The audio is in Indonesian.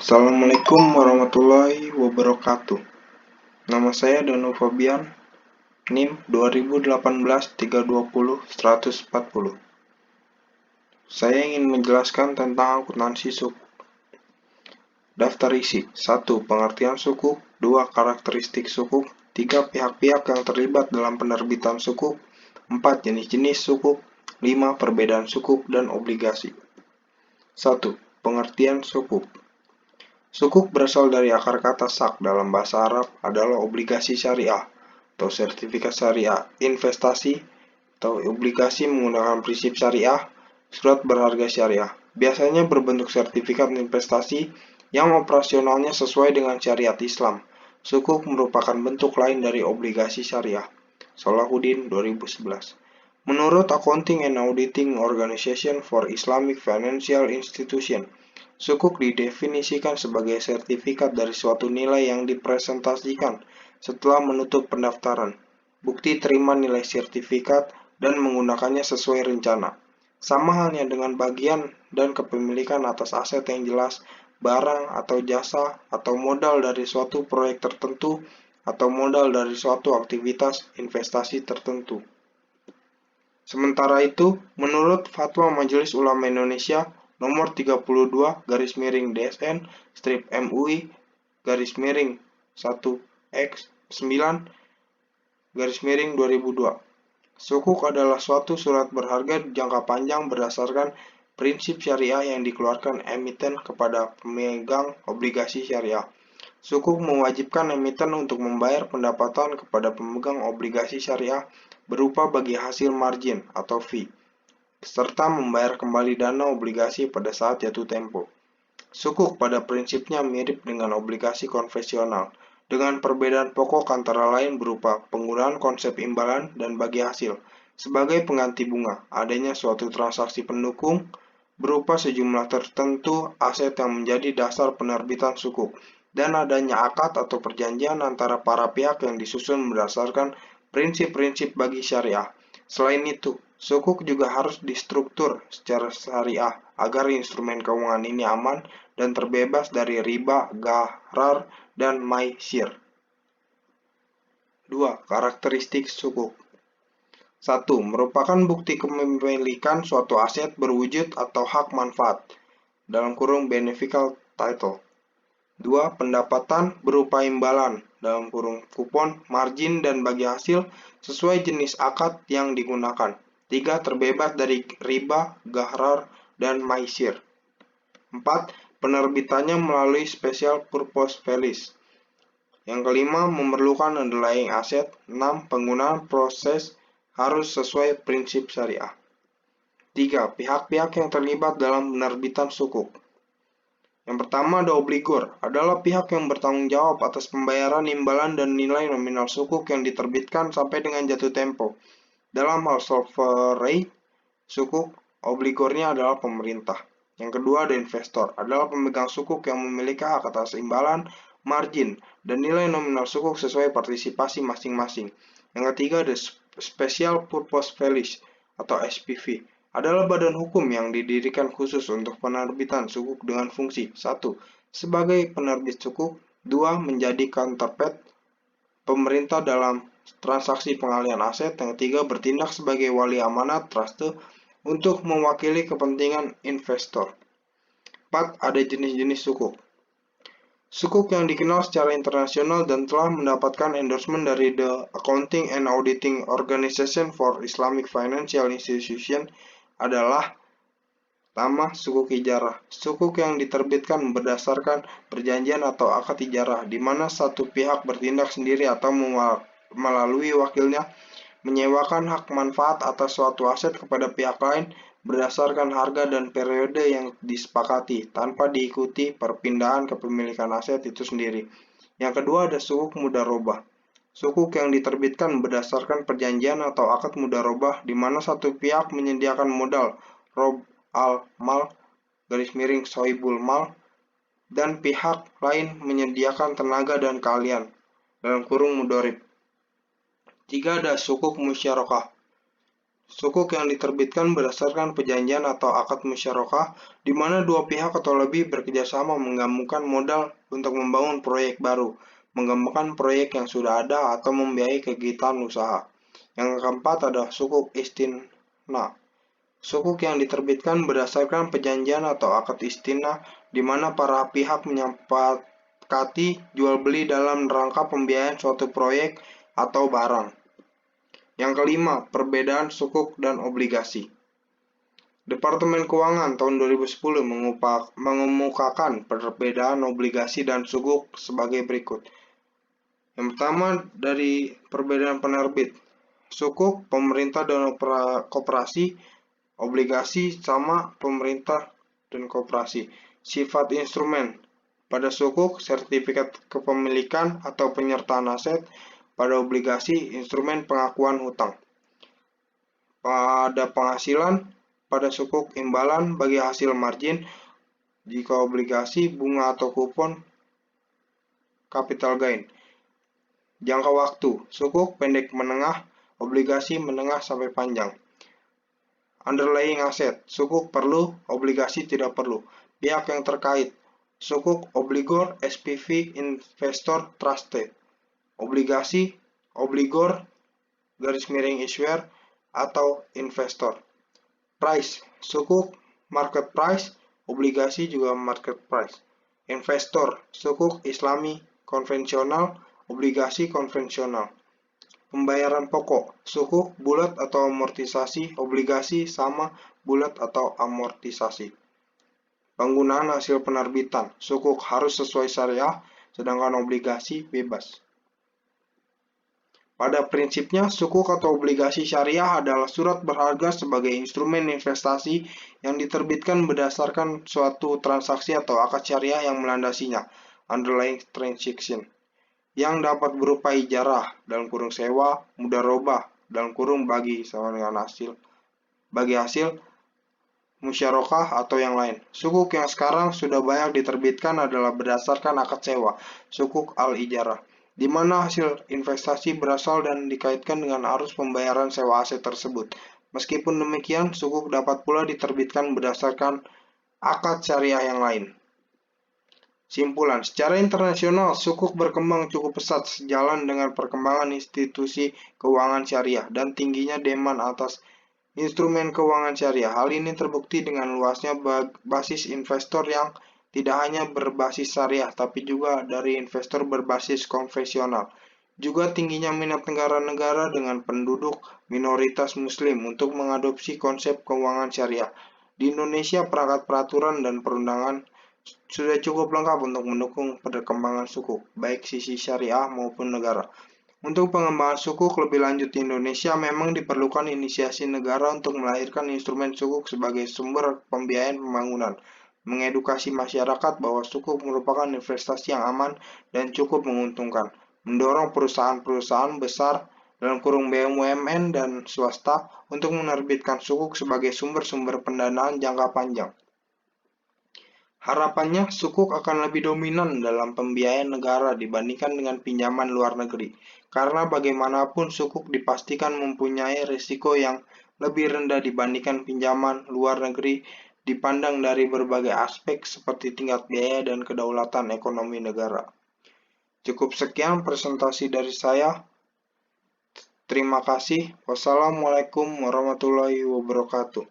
Assalamualaikum warahmatullahi wabarakatuh. Nama saya Danu Fabian, NIM 2018-320-140. Saya ingin menjelaskan tentang akuntansi suku. Daftar isi: 1. Pengertian suku. 2. Karakteristik suku. 3. Pihak-pihak yang terlibat dalam penerbitan suku. 4. Jenis-jenis suku. 5. Perbedaan suku dan obligasi. 1. Pengertian suku. Sukuk berasal dari akar kata sak dalam bahasa Arab adalah obligasi syariah atau sertifikat syariah, investasi atau obligasi menggunakan prinsip syariah, surat berharga syariah. Biasanya berbentuk sertifikat investasi yang operasionalnya sesuai dengan syariat Islam. Sukuk merupakan bentuk lain dari obligasi syariah. Salahuddin 2011. Menurut Accounting and Auditing Organization for Islamic Financial Institution, sukuk didefinisikan sebagai sertifikat dari suatu nilai yang dipresentasikan setelah menutup pendaftaran, bukti terima nilai sertifikat, dan menggunakannya sesuai rencana. Sama halnya dengan bagian dan kepemilikan atas aset yang jelas, barang atau jasa, atau modal dari suatu proyek tertentu, atau modal dari suatu aktivitas investasi tertentu. Sementara itu, menurut Fatwa Majelis Ulama Indonesia nomor 32/DSN strip MUI _1X9/2002. Sukuk adalah suatu surat berharga jangka panjang berdasarkan prinsip syariah yang dikeluarkan emiten kepada pemegang obligasi syariah. Sukuk mewajibkan emiten untuk membayar pendapatan kepada pemegang obligasi syariah berupa bagi hasil margin atau fee, serta membayar kembali dana obligasi pada saat jatuh tempo. Sukuk pada prinsipnya mirip dengan obligasi konvensional, dengan perbedaan pokok antara lain berupa penggunaan konsep imbalan dan bagi hasil sebagai pengganti bunga, adanya suatu transaksi pendukung berupa sejumlah tertentu aset yang menjadi dasar penerbitan sukuk, dan adanya akad atau perjanjian antara para pihak yang disusun berdasarkan prinsip-prinsip bagi syariah. Selain itu, sukuk juga harus distruktur secara syariah agar instrumen keuangan ini aman dan terbebas dari riba, gharar, dan maisir. 2. Karakteristik sukuk. 1. Merupakan bukti kepemilikan suatu aset berwujud atau hak manfaat (beneficial title). 2. Pendapatan berupa imbalan (kupon, margin, dan bagi hasil sesuai jenis akad yang digunakan). 3. Terbebas dari riba, gharar, dan maisir. 4. Penerbitannya melalui special purpose vehicles. Yang kelima, memerlukan underlying aset. 6. Penggunaan proses harus sesuai prinsip syariah. 3. Pihak-pihak yang terlibat dalam penerbitan sukuk. Yang pertama ada obligor, adalah pihak yang bertanggung jawab atas pembayaran imbalan dan nilai nominal sukuk yang diterbitkan sampai dengan jatuh tempo. Dalam hal sovereign sukuk, obligornya adalah pemerintah. Yang kedua ada investor, adalah pemegang sukuk yang memiliki hak atas imbalan, margin, dan nilai nominal sukuk sesuai partisipasi masing-masing. Yang ketiga ada special purpose vehicles atau SPV, adalah badan hukum yang didirikan khusus untuk penerbitan sukuk dengan fungsi 1. Sebagai penerbit sukuk. 2. Menjadi counterpart pemerintah dalam transaksi pengalihan aset. Yang ketiga, bertindak sebagai wali amanat trust untuk mewakili kepentingan investor. 4. Ada jenis-jenis sukuk. Sukuk yang dikenal secara internasional dan telah mendapatkan endorsement dari The Accounting and Auditing Organization for Islamic Financial Institution adalah: pertama, sukuk ijarah. Sukuk yang diterbitkan berdasarkan perjanjian atau akad ijarah, di mana satu pihak bertindak sendiri atau melalui wakilnya menyewakan hak manfaat atas suatu aset kepada pihak lain berdasarkan harga dan periode yang disepakati, tanpa diikuti perpindahan kepemilikan aset itu sendiri. Yang kedua ada sukuk mudharabah. Sukuk yang diterbitkan berdasarkan perjanjian atau akad mudharabah, di mana satu pihak menyediakan modal rob al-mal (sohibul mal) dan pihak lain menyediakan tenaga dan keahlian (mudharib). 3. Ada sukuk musyarakah. Sukuk yang diterbitkan berdasarkan perjanjian atau akad musyarakah, di mana dua pihak atau lebih bekerjasama menggabungkan modal untuk membangun proyek baru, mengembangkan proyek yang sudah ada, atau membiayai kegiatan usaha. Yang keempat adalah sukuk istimna. Sukuk yang diterbitkan berdasarkan perjanjian atau akad istimna, di mana para pihak menyepakati jual beli dalam rangka pembiayaan suatu proyek atau barang. Yang kelima, perbedaan sukuk dan obligasi. Departemen Keuangan tahun 2010 mengemukakan perbedaan obligasi dan sukuk sebagai berikut. Yang pertama, dari perbedaan penerbit. Sukuk, pemerintah dan koperasi, obligasi sama pemerintah dan koperasi. Sifat instrumen. Pada sukuk, sertifikat kepemilikan atau penyertaan aset. Pada obligasi, instrumen pengakuan hutang. Pada penghasilan, pada sukuk imbalan bagi hasil margin, jika obligasi bunga atau kupon capital gain. Jangka waktu, sukuk pendek menengah, obligasi menengah sampai panjang. Underlying asset, sukuk perlu, obligasi tidak perlu. Pihak yang terkait, sukuk obligor, SPV, investor, trusted. Obligasi, obligor, _issuer, atau investor. Price, sukuk market price, obligasi juga market price. Investor, sukuk Islami konvensional, obligasi konvensional. Pembayaran pokok, sukuk bulat atau amortisasi, obligasi sama bulat atau amortisasi. Penggunaan hasil penerbitan, sukuk harus sesuai syariah, sedangkan obligasi bebas. Pada prinsipnya, sukuk atau obligasi syariah adalah surat berharga sebagai instrumen investasi yang diterbitkan berdasarkan suatu transaksi atau akad syariah yang melandasinya, underlying transaction, yang dapat berupa ijarah, sewa, mudharabah, bagi sama dengan bagi hasil, musyarakah atau yang lain. Sukuk yang sekarang sudah banyak diterbitkan adalah berdasarkan akad sewa, sukuk al-ijarah, di mana hasil investasi berasal dan dikaitkan dengan arus pembayaran sewa aset tersebut. Meskipun demikian, sukuk dapat pula diterbitkan berdasarkan akad syariah yang lain. Simpulan, secara internasional, sukuk berkembang cukup pesat sejalan dengan perkembangan institusi keuangan syariah dan tingginya demand atas instrumen keuangan syariah. Hal ini terbukti dengan luasnya basis investor yang tidak hanya berbasis syariah, tapi juga dari investor berbasis konvensional. Juga tingginya minat negara-negara dengan penduduk minoritas muslim untuk mengadopsi konsep keuangan syariah. Di Indonesia, perangkat peraturan dan perundangan sudah cukup lengkap untuk mendukung perkembangan sukuk, baik sisi syariah maupun negara. Untuk pengembangan sukuk lebih lanjut di Indonesia, memang diperlukan inisiasi negara untuk melahirkan instrumen sukuk sebagai sumber pembiayaan pembangunan, mengedukasi masyarakat bahwa sukuk merupakan investasi yang aman dan cukup menguntungkan, mendorong perusahaan-perusahaan besar BUMN dan swasta untuk menerbitkan sukuk sebagai sumber-sumber pendanaan jangka panjang. Harapannya, sukuk akan lebih dominan dalam pembiayaan negara dibandingkan dengan pinjaman luar negeri, karena bagaimanapun sukuk dipastikan mempunyai risiko yang lebih rendah dibandingkan pinjaman luar negeri dipandang dari berbagai aspek seperti tingkat biaya dan kedaulatan ekonomi negara. Cukup sekian presentasi dari saya. Terima kasih. Wassalamualaikum warahmatullahi wabarakatuh.